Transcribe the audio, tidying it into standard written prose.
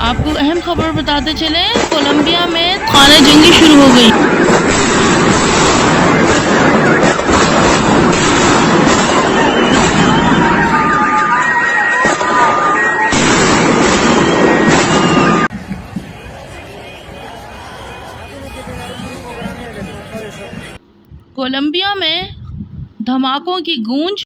आपको अहम खबर बताते चले, कोलंबिया में खाना जंगी शुरू हो गई। कोलंबिया में धमाकों की गूंज।